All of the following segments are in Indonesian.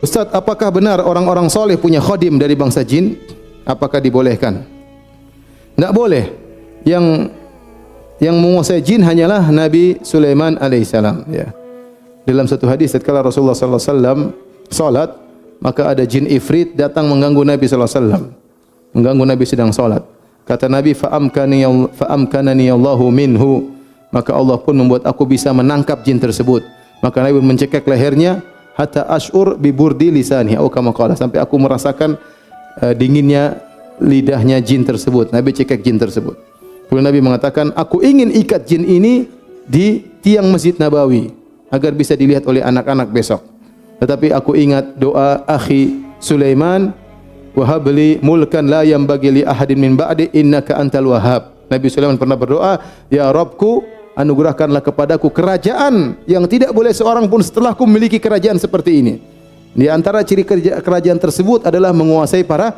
Ustaz, apakah benar orang-orang soleh punya khadim dari bangsa jin? Apakah dibolehkan? Enggak boleh. Yang menguasai jin hanyalah Nabi Sulaiman alaihissalam. Ya. Dalam satu hadis, tatkala Rasulullah sallallahu alaihi wasallam salat, maka ada jin ifrit datang mengganggu Nabi sallallahu alaihi wasallam. Mengganggu Nabi sedang salat. Kata Nabi, fa'amkanani Allahu minhu. Maka Allah pun membuat aku bisa menangkap jin tersebut. Maka Nabi mencekik lehernya hatta ash'ur bi burdi lisani atau kama qala, sampai aku merasakan dinginnya lidahnya jin tersebut. Nabi cekik jin tersebut. Kemudian Nabi mengatakan, aku ingin ikat jin ini di tiang Masjid Nabawi agar bisa dilihat oleh anak-anak besok. Tetapi aku ingat doa akhi Sulaiman, wa habli mulkan la yanbaghi li ahadin min ba'di innaka antal wahhab. Nabi Sulaiman pernah berdoa, ya Rabbku, anugerahkanlah kepadaku kerajaan yang tidak boleh seorang pun setelahku memiliki kerajaan seperti ini. Di antara ciri kerajaan tersebut adalah menguasai para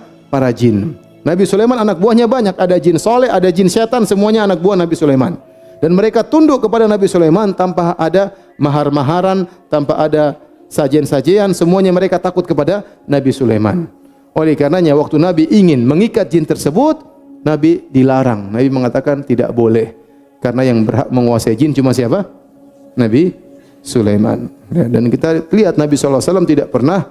jin. Nabi Sulaiman anak buahnya banyak, ada jin soleh, ada jin syaitan, semuanya anak buah Nabi Sulaiman. Dan mereka tunduk kepada Nabi Sulaiman tanpa ada mahar-maharan, tanpa ada sajian-sajian, semuanya mereka takut kepada Nabi Sulaiman. Oleh karenanya waktu Nabi ingin mengikat jin tersebut, Nabi dilarang. Nabi mengatakan tidak boleh. Karena yang berhak menguasai jin cuma siapa? Nabi Sulaiman. Ya, dan kita lihat Nabi SAW tidak pernah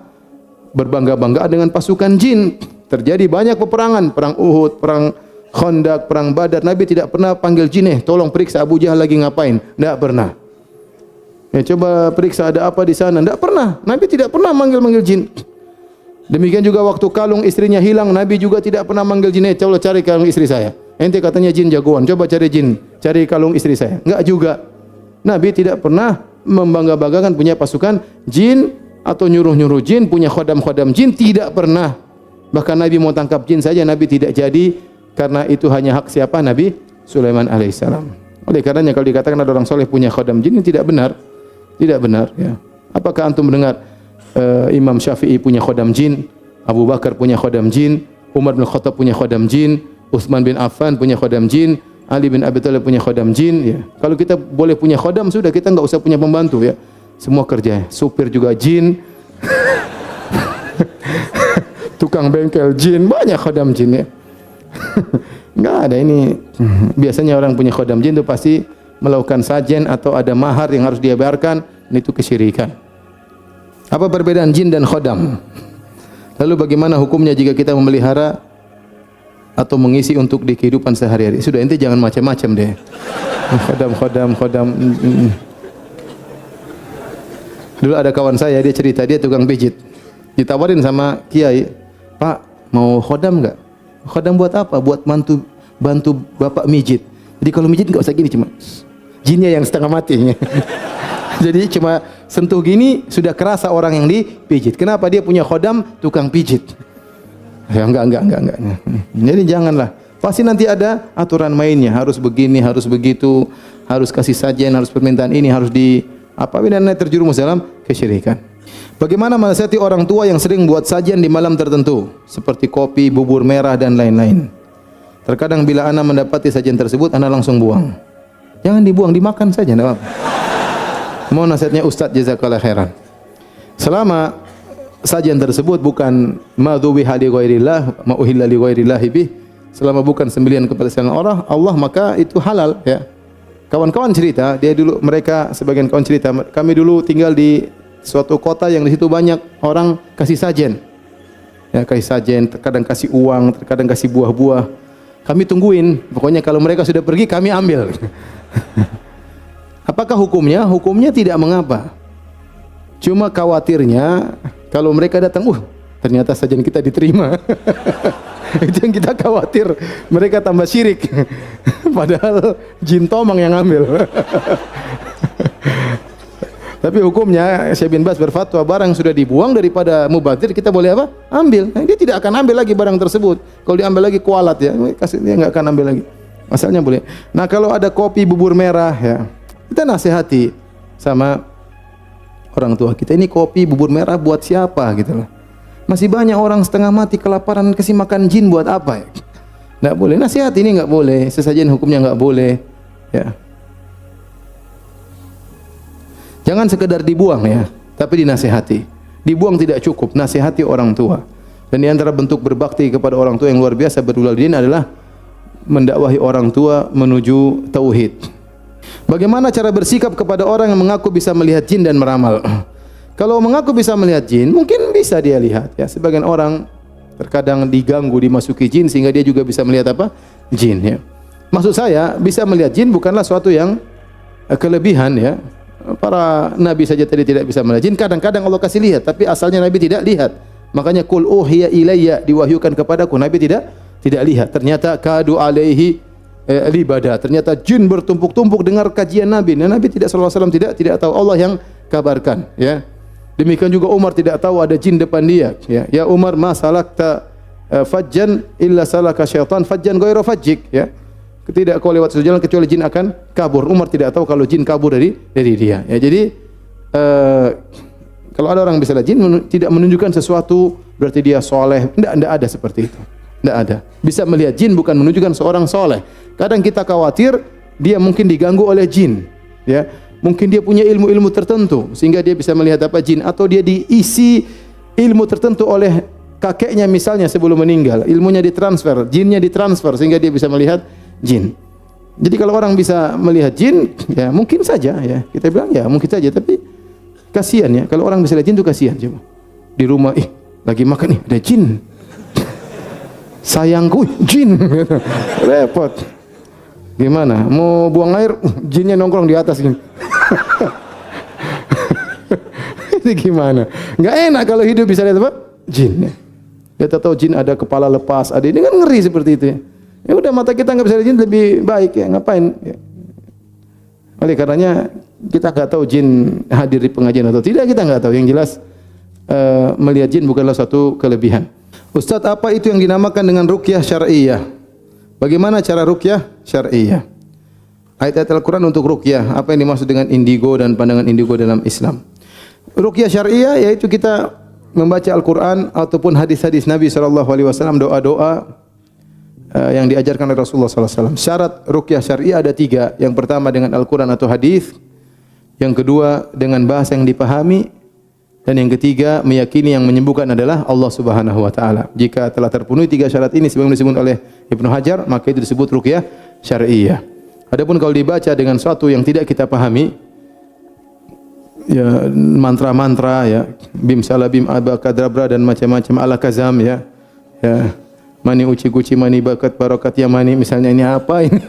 berbangga-banggaan dengan pasukan jin. Terjadi banyak peperangan, perang Uhud, perang Khandaq, perang Badar. Nabi tidak pernah panggil jin, tolong periksa Abu Jahal lagi ngapain. Tidak pernah. Ya, coba periksa ada apa di sana. Tidak pernah. Nabi tidak pernah manggil-manggil jin. Demikian juga waktu kalung istrinya hilang, Nabi juga tidak pernah manggil jin, coba cari kalung istri saya. Ente katanya jin jagoan, coba cari jin, cari kalung istri saya. Enggak juga. Nabi tidak pernah membangga-banggakan punya pasukan jin atau nyuruh-nyuruh jin, punya khodam-khodam jin, tidak pernah. Bahkan Nabi mau tangkap jin saja Nabi tidak jadi, karena itu hanya hak siapa? Nabi Sulaiman alaihissalam. Oleh karenanya kalau dikatakan ada orang soleh punya khodam jin, ini tidak benar. Tidak benar. Ya. Apakah antum mendengar Imam Syafi'i punya khodam jin, Abu Bakar punya khodam jin, Umar bin Khattab punya khodam jin, Utsman bin Affan punya khodam jin, Ali bin Abi Thalib punya khodam jin. Ya. Kalau kita boleh punya khodam, sudah kita enggak usah punya pembantu ya. Semua kerja, supir juga jin, tukang bengkel jin, banyak khodam jin ya. Enggak ada ini. Biasanya orang punya khodam jin itu pasti melakukan sajen atau ada mahar yang harus dia bayarkan, itu kesyirikan. Apa perbedaan jin dan khodam? Lalu bagaimana hukumnya jika kita memelihara atau mengisi untuk di kehidupan sehari-hari? Sudah, ente jangan macam-macam deh. Khodam. Dulu ada kawan saya, dia cerita, dia tukang pijit. Ditawarin sama kiai, Pak, mau khodam enggak? Khodam buat apa? Buat bantu bapak mijit. Jadi kalau mijit enggak usah gini, cuma jinnya yang setengah mati. Jadi cuma sentuh gini sudah kerasa orang yang dipijit. Kenapa? Dia punya khodam tukang pijit. Ya enggak. Jadi janganlah. Pasti nanti ada aturan mainnya, harus begini, harus begitu, harus kasih sajian, harus permintaan ini, harus di apa dan terjerumus dalam kesyirikan. Bagaimana menasihati orang tua yang sering buat sajian di malam tertentu seperti kopi, bubur merah dan lain-lain? Terkadang bila ana mendapati sajian tersebut, ana langsung buang. Jangan dibuang, dimakan saja, enggak apa-apa. Mohon nasihatnya Ustaz, jazakallahu khairan. Selama sajian tersebut bukan madzubiha li ghairillah, ma uhilla li ghairillah bih, selama bukan sembelihan kepada selain Allah, maka itu halal ya. Kawan-kawan cerita, mereka sebagian kawan cerita, kami dulu tinggal di suatu kota yang di situ banyak orang kasih sajen. Ya, kasih sajen, terkadang kasih uang, terkadang kasih buah-buah. Kami tungguin, pokoknya kalau mereka sudah pergi kami ambil. Apakah hukumnya? Hukumnya tidak mengapa. Cuma khawatirnya kalau mereka datang, ternyata sajian kita diterima. Itu yang kita khawatir, mereka tambah syirik. Padahal jin tomang yang ambil. Tapi hukumnya Syekh bin Baz berfatwa, barang sudah dibuang daripada mubadzir, kita boleh apa? Ambil. Dia tidak akan ambil lagi barang tersebut. Kalau diambil lagi kualat ya, dia enggak akan ambil lagi. Asalnya boleh. Nah, kalau ada kopi bubur merah ya, kita nasihati sama orang tua kita, ini kopi bubur merah buat siapa gitu loh. Masih banyak orang setengah mati kelaparan, kasih makan jin buat apa ya? Enggak boleh. Nasihat ini enggak boleh, sesajen hukumnya enggak boleh ya. Jangan sekedar dibuang ya, tapi dinasihati. dibuang tidak cukup, nasihati orang tua. Dan di antara bentuk berbakti kepada orang tua yang luar biasa birrul walidain adalah mendakwahi orang tua menuju tauhid. Bagaimana cara bersikap kepada orang yang mengaku bisa melihat jin dan meramal? Kalau mengaku bisa melihat jin, mungkin bisa dia lihat ya. Sebagian orang terkadang diganggu, dimasuki jin sehingga dia juga bisa melihat apa? Jin ya. Maksud saya, bisa melihat jin bukanlah suatu yang kelebihan ya. Para nabi saja tadi tidak bisa melihat jin. Kadang-kadang Allah kasih lihat, tapi asalnya nabi tidak lihat. Makanya qul uhiya ilayya, diwahyukan kepadaku, nabi tidak lihat. Ternyata kadu alaihi libada. Ternyata jin bertumpuk-tumpuk dengar kajian nabi. Nah, nabi sallallahu alaihi wasallam tidak tahu, Allah yang kabarkan ya. Demikian juga Umar tidak tahu ada jin depan dia ya. Ya Umar, ma salakta fajjan illa salaka syaitan fajjan ghairu fajjik ya. Tidak kau lewat suatu jalan kecuali jin akan kabur. Umar tidak tahu kalau jin kabur dari dia ya. Jadi kalau ada orang bisa lihat jin tidak menunjukkan sesuatu berarti dia soleh. Tidak ada seperti itu. Tidak ada. Bisa melihat jin bukan menunjukkan seorang soleh. Kadang kita khawatir dia mungkin diganggu oleh jin ya. Mungkin dia punya ilmu-ilmu tertentu sehingga dia bisa melihat apa jin, atau dia diisi ilmu tertentu oleh kakeknya misalnya sebelum meninggal. Ilmunya ditransfer, jinnya ditransfer sehingga dia bisa melihat jin. Jadi kalau orang bisa melihat jin, ya mungkin saja ya. Kita bilang ya mungkin saja, tapi kasihan ya. Kalau orang bisa lihat jin itu kasihan coba. Di rumah, lagi makan ada jin. Sayangku, jin. Repot. Gimana? Mau buang air, jinnya nongkrong di atas gini. Itu gimana? Enggak enak kalau hidup bisa lihat apa? Jin. Ya tahu jin ada kepala lepas, ada ini kan ngeri seperti itu ya. Ya udah, mata kita nggak bisa lihat jin lebih baik ya, ngapain? Ya. Oleh karenanya kita nggak tahu jin hadir di pengajian atau tidak, kita nggak tahu. Yang jelas melihat jin bukanlah suatu kelebihan. Ustadz, apa itu yang dinamakan dengan ruqyah syar'iyyah? Bagaimana cara ruqyah syar'iyyah? Ayat-ayat Al-Quran untuk ruqyah, apa yang dimaksud dengan indigo dan pandangan indigo dalam Islam? Ruqyah syar'iyyah yaitu kita membaca Al-Quran ataupun hadis-hadis Nabi SAW, doa-doa yang diajarkan oleh Rasulullah SAW. Syarat ruqyah syar'iyyah ada 3. Yang pertama dengan Al-Quran atau hadis, yang kedua dengan bahasa yang dipahami, dan yang ketiga meyakini yang menyembuhkan adalah Allah Subhanahu wa taala. Jika telah terpenuhi 3 syarat ini sebagaimana disebut oleh Ibnu Hajar, maka itu disebut ruqyah syar'iyyah. Adapun kalau dibaca dengan sesuatu yang tidak kita pahami, ya mantra-mantra ya, bim salabim abakadabra dan macam-macam ala kazam ya. Ya. Mani uci guci mani bakat barokat ya mani, misalnya ini apa ini?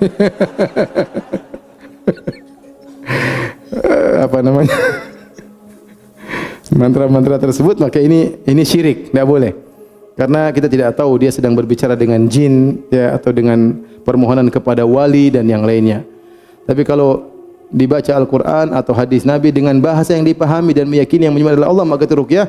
Apa namanya? Mantra-mantra tersebut, maka ini syirik, tidak boleh. Karena kita tidak tahu dia sedang berbicara dengan jin ya, atau dengan permohonan kepada wali dan yang lainnya. Tapi kalau dibaca Al-Quran atau hadis Nabi dengan bahasa yang dipahami dan meyakini yang menyembah adalah Allah, maka itu ruqyah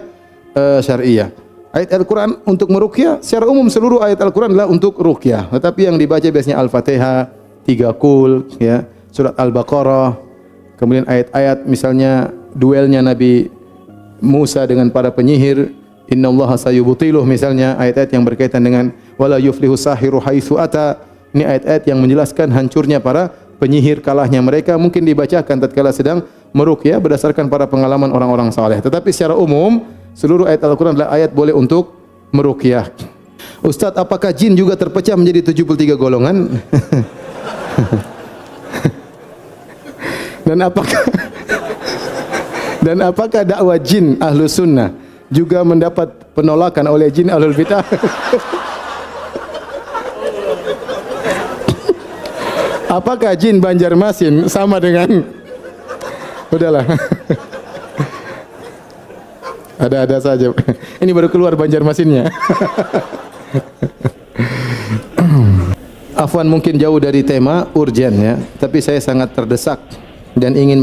syar'iyyah. Ayat Al-Quran untuk meruqyah, secara umum seluruh ayat Al-Quran adalah untuk ruqyah. Tetapi yang dibaca biasanya Al-Fatihah, 3 kul, ya, surat Al-Baqarah, kemudian ayat-ayat misalnya duelnya Nabi Musa dengan para penyihir, innallaha sayubtiluh, misalnya ayat-ayat yang berkaitan dengan wala yuflihu sahiru haitsu ata. Ini ayat-ayat yang menjelaskan hancurnya para penyihir, kalahnya mereka, mungkin dibacakan tatkala sedang meruqyah berdasarkan para pengalaman orang-orang saleh. Tetapi secara umum seluruh ayat Al-Quran adalah ayat boleh untuk meruqyah. Ustaz, apakah jin juga terpecah menjadi 73 golongan? Dan apakah dakwah jin ahlu sunnah juga mendapat penolakan oleh jin ahlul bidah? Apakah jin Banjarmasin sama dengan udahlah. Ada-ada saja. Ini baru keluar Banjarmasinnya. Afwan, mungkin jauh dari tema urgen ya, tapi saya sangat terdesak dan ingin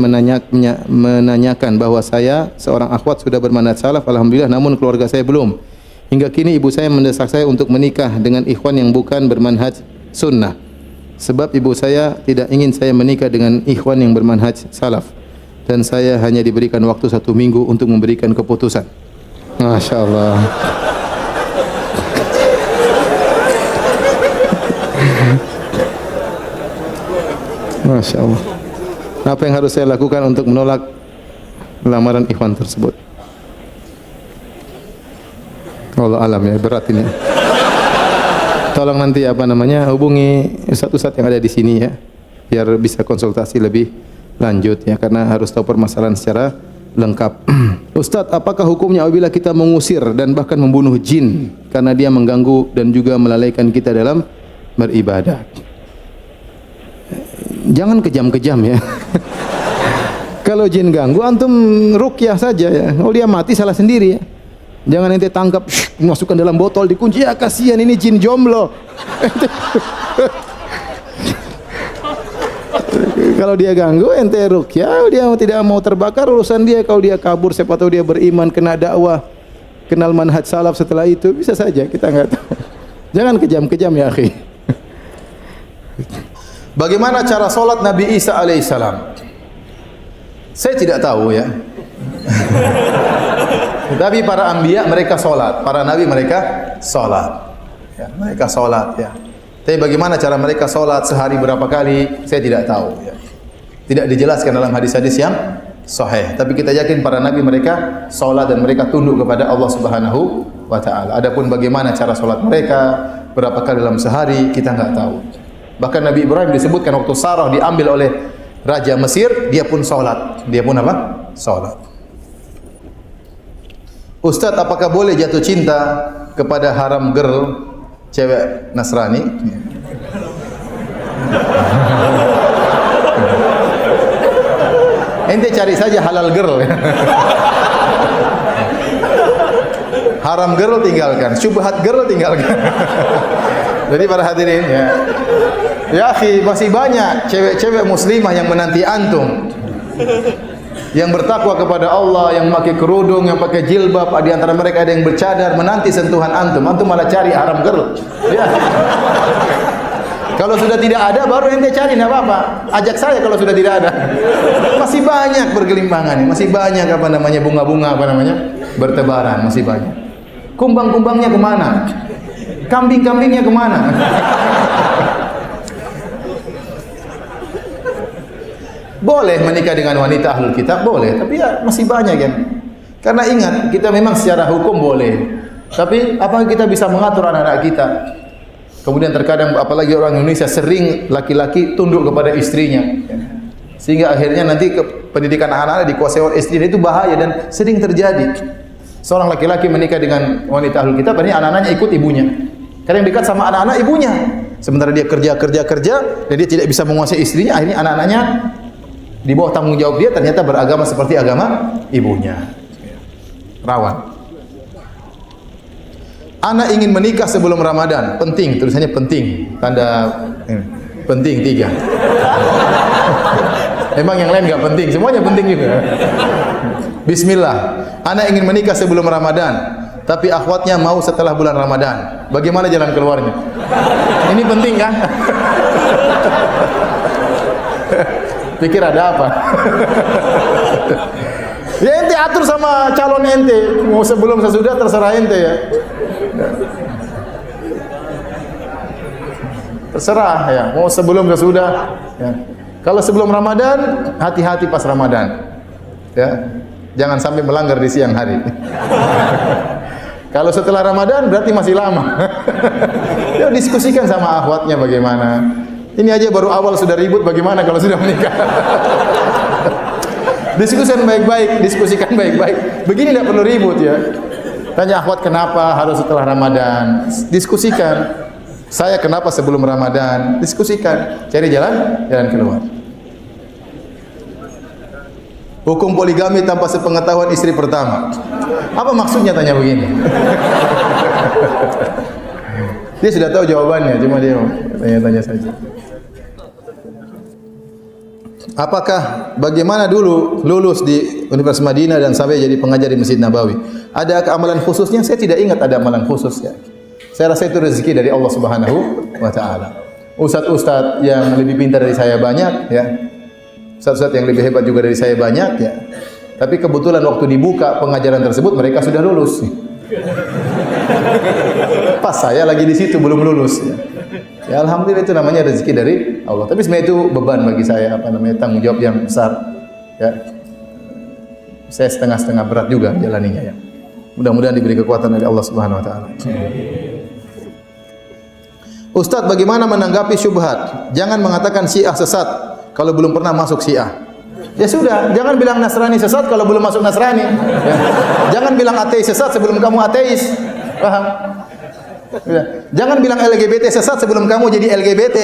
menanyakan bahwa saya seorang akhwat sudah bermanhaj salaf alhamdulillah, namun keluarga saya belum. Hingga kini ibu saya mendesak saya untuk menikah dengan ikhwan yang bukan bermanhaj sunnah. Sebab ibu saya tidak ingin saya menikah dengan ikhwan yang bermanhaj salaf. Dan saya hanya diberikan waktu 1 minggu untuk memberikan keputusan. Masya Allah. Masya Allah. Apa yang harus saya lakukan untuk menolak lamaran ikhwan tersebut? Allah alam ya, berat ini. Tolong nanti hubungi ustaz-ustaz yang ada di sini ya, biar bisa konsultasi lebih lanjut ya, karena harus tahu permasalahan secara lengkap. Ustaz, apakah hukumnya apabila kita mengusir dan bahkan membunuh jin karena dia mengganggu dan juga melalaikan kita dalam beribadah? Jangan kejam-kejam ya. Kalau jin ganggu, antum ruqyah saja ya. Kalau dia mati salah sendiri ya. Jangan ente tangkap, masukkan dalam botol, dikunci. Ya kasihan ini jin jomblo. Kalau dia ganggu, ente ruqyah, dia tidak mau terbakar, urusan dia. Kalau dia kabur, siapa tahu dia beriman, kena dakwah, kenal manhaj salaf setelah itu, bisa saja, kita enggak tahu. Jangan kejam-kejam ya akhi. Bagaimana cara solat Nabi Isa alaihissalam? Saya tidak tahu ya. Tapi para anbiya mereka solat, para nabi mereka solat. Ya, mereka solat ya. Tapi bagaimana cara mereka solat sehari berapa kali? Saya tidak tahu. Ya. Tidak dijelaskan dalam hadis-hadis yang sahih. Tapi kita yakin para nabi mereka solat dan mereka tunduk kepada Allah Subhanahu wa Ta'ala. Adapun bagaimana cara solat mereka, berapa kali dalam sehari, kita enggak tahu. Bahkan Nabi Ibrahim disebutkan waktu Sarah diambil oleh Raja Mesir, dia pun solat. Dia pun apa? Solat. Ustaz, apakah boleh jatuh cinta kepada haram girl, cewek Nasrani? Ente cari saja halal girl. Haram girl tinggalkan, syubhat girl tinggalkan. Jadi para hadirin ya. Ya akhi, masih banyak cewek-cewek muslimah yang menanti antum. Yang bertakwa kepada Allah, yang pakai kerudung, yang pakai jilbab, di antara mereka ada yang bercadar, menanti sentuhan antum. Antum malah cari haram girl. Ya. Kalau sudah tidak ada, baru ente cari, tidak apa-apa. Ajak saya kalau sudah tidak ada. Masih banyak bergelimpangan, masih banyak bunga-bunga bertebaran, masih banyak. Kumbang-kumbangnya kemana? Kambing-kambingnya kemana? Boleh menikah dengan wanita ahlul kitab, boleh, tapi ya masih banyak kan. Karena ingat, kita memang secara hukum boleh, tapi apakah kita bisa mengatur anak-anak kita? Kemudian terkadang apalagi orang Indonesia sering laki-laki tunduk kepada istrinya, sehingga akhirnya nanti pendidikan anak-anak dikuasai oleh istrinya, itu bahaya dan sering terjadi. Seorang laki-laki menikah dengan wanita ahlul kitab, akhirnya anak-anaknya ikut ibunya. Karena yang dekat sama anak-anak ibunya. Sementara dia kerja dan dia tidak bisa menguasai istrinya, akhirnya anak-anaknya di bawah tanggung jawab dia, ternyata beragama seperti agama ibunya. Rawan. Anak ingin menikah sebelum Ramadan, penting, tulisannya penting, tanda penting 3. Emang yang lain enggak penting, semuanya penting juga. Bismillah. Anak ingin menikah sebelum Ramadan, tapi akhwatnya mau setelah bulan Ramadan. Bagaimana jalan keluarnya? Ini penting kan? Pikir ada apa? Ya ente atur sama calon ente, mau sebelum sesudah terserah ente ya. Terserah ya, mau sebelum sesudah ya. Kalau sebelum Ramadan, hati-hati pas Ramadan. Ya. Jangan sampai melanggar di siang hari. Kalau setelah Ramadan berarti masih lama. Ya diskusikan sama akhwatnya bagaimana. Ini aja baru awal sudah ribut, bagaimana kalau sudah menikah? Diskusikan baik-baik. Begini tidak perlu ribut ya. Tanya akhwat kenapa harus setelah Ramadan. Diskusikan. Saya kenapa sebelum Ramadan. Diskusikan. Cari jalan keluar. Hukum poligami tanpa sepengetahuan istri pertama. Apa maksudnya tanya begini? Dia sudah tahu jawabannya, cuma dia tanya-tanya saja. Apakah bagaimana dulu lulus di Universitas Madinah dan sampai jadi pengajar di Masjid Nabawi? Ada amalan khususnya? Saya tidak ingat ada amalan khusus ya. Saya rasa itu rezeki dari Allah Subhanahu wa Ta'ala. Ustaz-ustaz yang lebih pintar dari saya banyak ya. Ustaz-ustaz yang lebih hebat juga dari saya banyak ya. Tapi kebetulan waktu dibuka pengajaran tersebut mereka sudah lulus. Pas saya lagi di situ belum lulus ya. Ya alhamdulillah, itu namanya rezeki dari Allah. Tapi sebenarnya itu beban bagi saya, tanggung jawab yang besar. Ya. Saya setengah-setengah berat juga jalaninya ya. Mudah-mudahan diberi kekuatan dari Allah Subhanahu wa taala. Ustaz, bagaimana menanggapi syubhat? Jangan mengatakan Syiah sesat kalau belum pernah masuk Syiah. Ya sudah, jangan bilang Nasrani sesat kalau belum masuk Nasrani. Ya. Jangan bilang ateis sesat sebelum kamu ateis. Paham? Ya. Jangan bilang LGBT sesat sebelum kamu jadi LGBT.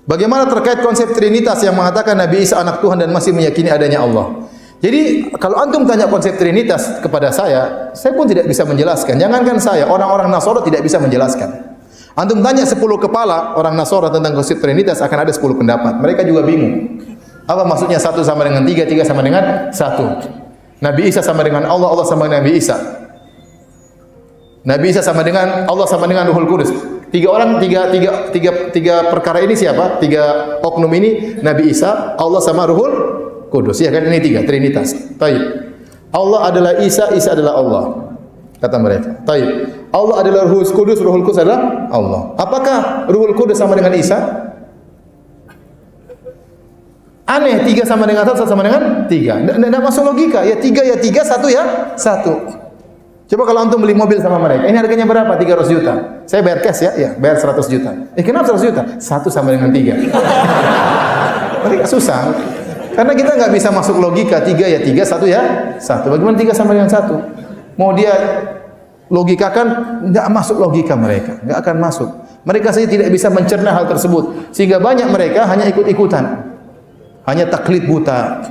Bagaimana terkait konsep Trinitas yang mengatakan Nabi Isa anak Tuhan dan masih meyakini adanya Allah? Jadi kalau antum tanya konsep Trinitas kepada saya pun tidak bisa menjelaskan. Jangankan saya, orang-orang Nasara tidak bisa menjelaskan. Antum tanya 10 kepala orang Nasara tentang konsep Trinitas akan ada 10 pendapat. Mereka juga bingung. Apa maksudnya 1 sama dengan 3, 3 sama dengan 1? Nabi Isa sama dengan Allah, Allah sama dengan Nabi Isa. Nabi Isa sama dengan Allah sama dengan Ruhul Kudus. Tiga perkara ini siapa? 3 oknum ini Nabi Isa, Allah sama Ruhul Kudus. Ya kan ini 3 Trinitas. Baik. Allah adalah Isa, Isa adalah Allah. Kata mereka. Baik. Allah adalah Ruhul Kudus, Ruhul Kudus adalah Allah. Apakah Ruhul Kudus sama dengan Isa? Aneh, 3 sama dengan 1, 1 sama dengan 3. Tidak masuk logika. Ya 3 ya 3, 1 ya 1. Coba kalau antum beli mobil sama mereka, ini harganya berapa? 300 juta. Saya bayar cash ya? Ya, bayar 100 juta. Kenapa 100 juta? 1 sama dengan 3. Mereka susah. Karena kita nggak bisa masuk logika 3 ya 3, 1 ya 1. Bagaimana 3 sama dengan 1? Mau dia logikakan, nggak masuk logika mereka. Nggak akan masuk. Mereka saja tidak bisa mencerna hal tersebut. Sehingga banyak mereka hanya ikut-ikutan. Hanya taklid buta.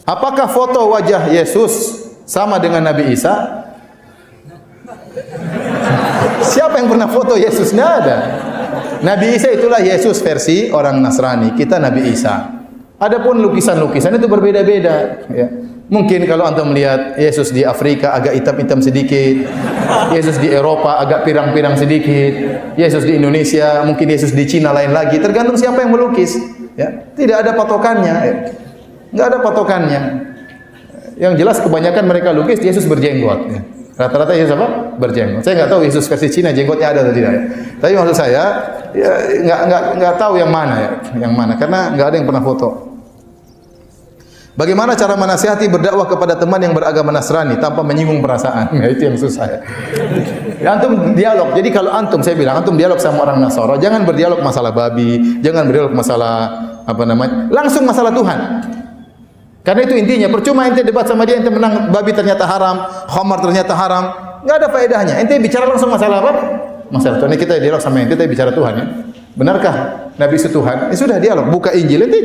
Apakah foto wajah Yesus sama dengan Nabi Isa? Siapa yang pernah foto Yesus? Tidak ada. Nabi Isa itulah Yesus versi orang Nasrani. Kita Nabi Isa. Adapun lukisan-lukisan itu berbeda-beda. Ya. Mungkin kalau antum melihat Yesus di Afrika agak hitam-hitam sedikit, Yesus di Eropa agak pirang-pirang sedikit, Yesus di Indonesia, mungkin Yesus di Cina lain lagi. Tergantung siapa yang melukis. Ya. Tidak ada patokannya. Ya. Nggak ada patokannya. Yang jelas kebanyakan mereka lukis Yesus berjenggot. Ya. Rata-rata Yesus apa? Berjenggot. Saya nggak tahu Yesus versi Cina jenggotnya ada atau tidak. Ya. Tapi maksud saya, ya, nggak tahu yang mana ya, yang mana karena nggak ada yang pernah foto. Bagaimana cara menasihati berdakwah kepada teman yang beragama Nasrani tanpa menyinggung perasaan? Nah, itu yang susah ya. Ya, antum dialog. Jadi kalau antum, saya bilang antum dialog sama orang Nasara, jangan berdialog masalah babi, jangan berdialog masalah apa namanya, langsung masalah Tuhan. Karena itu intinya, percuma ente debat sama dia, ente menang babi ternyata haram, khamar ternyata haram, nggak ada faedahnya. Ente bicara langsung masalah apa? Masalah Tuhan. Ini kita dialog sama ente, kita bicara Tuhan ya. Benarkah Nabi itu Tuhan? Ya sudah dialog, buka Injil. Ente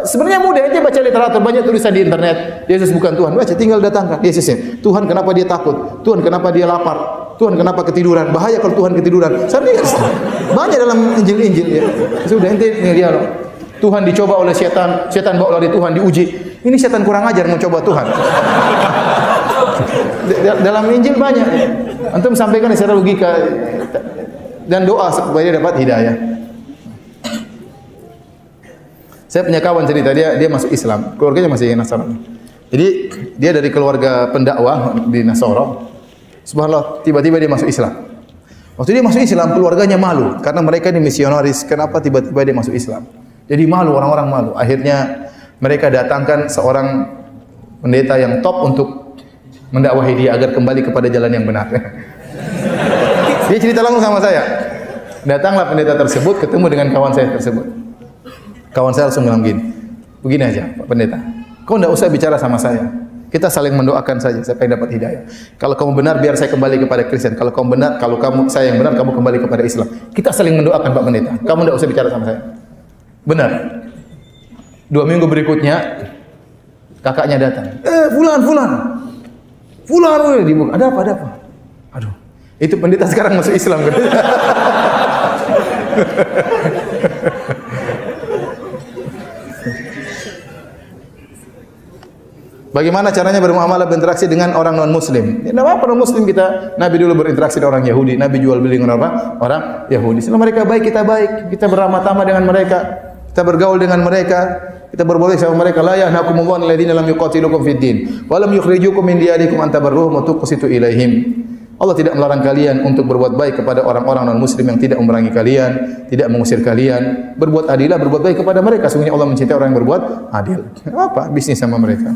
sebenarnya mudah, ente baca literatur, banyak tulisan di internet. Yesus bukan Tuhan, baca, tinggal datangkan Yesusnya. Tuhan kenapa dia takut? Tuhan kenapa dia lapar? Tuhan kenapa ketiduran? Bahaya kalau Tuhan ketiduran. Banyak dalam Injil-Injil ya. Sudah ente dialog. Tuhan dicoba oleh setan, setan bawa lari Tuhan diuji. Ini setan kurang ajar mencoba Tuhan. Dalam Injil banyak. Antum sampaikan secara logika dan doa supaya dia dapat hidayah. Saya punya kawan cerita dia masuk Islam, keluarganya masih Nasrani. Jadi dia dari keluarga pendakwah di Nasara. Subhanallah, tiba-tiba dia masuk Islam. Waktu dia masuk Islam, keluarganya malu karena mereka ini misionaris. Kenapa tiba-tiba dia masuk Islam? Jadi malu, orang-orang malu. Akhirnya mereka datangkan seorang pendeta yang top untuk mendakwahi dia agar kembali kepada jalan yang benar. Dia cerita langsung sama saya. Datanglah pendeta tersebut ketemu dengan kawan saya tersebut. Kawan saya langsung bilang begini aja Pak Pendeta, kau tidak usah bicara sama saya. Kita saling mendoakan saja, saya pengen dapat hidayah. Kalau kamu benar, biar saya kembali kepada Kristen. Kalau kamu benar, kalau saya yang benar, kamu kembali kepada Islam. Kita saling mendoakan Pak Pendeta. Kamu tidak usah bicara sama saya. Benar. 2 minggu berikutnya kakaknya datang. Fulan dibuka. Ada apa? Aduh, itu pendeta sekarang masuk Islam. Bagaimana caranya bermuamalah berinteraksi dengan orang non muslim? Ya, apa non muslim kita? Nabi dulu berinteraksi dengan orang Yahudi, Nabi jual beli dengan orang Yahudi. Selama mereka baik, kita baik, kita beramah tamah dengan mereka, kita bergaul dengan mereka, kita berboleh sama mereka. La yahnakumullahu alladziina lam yuqatilukum fid din wa lam yukhrijukum min diyarikum an tabarruhum wa tuqsitu ilaihim. Allah tidak melarang kalian untuk berbuat baik kepada orang-orang non-muslim yang tidak memerangi kalian, tidak mengusir kalian. Berbuat adillah, berbuat baik kepada mereka. Sungguhnya Allah mencintai orang yang berbuat adil. Apa bisnis sama mereka?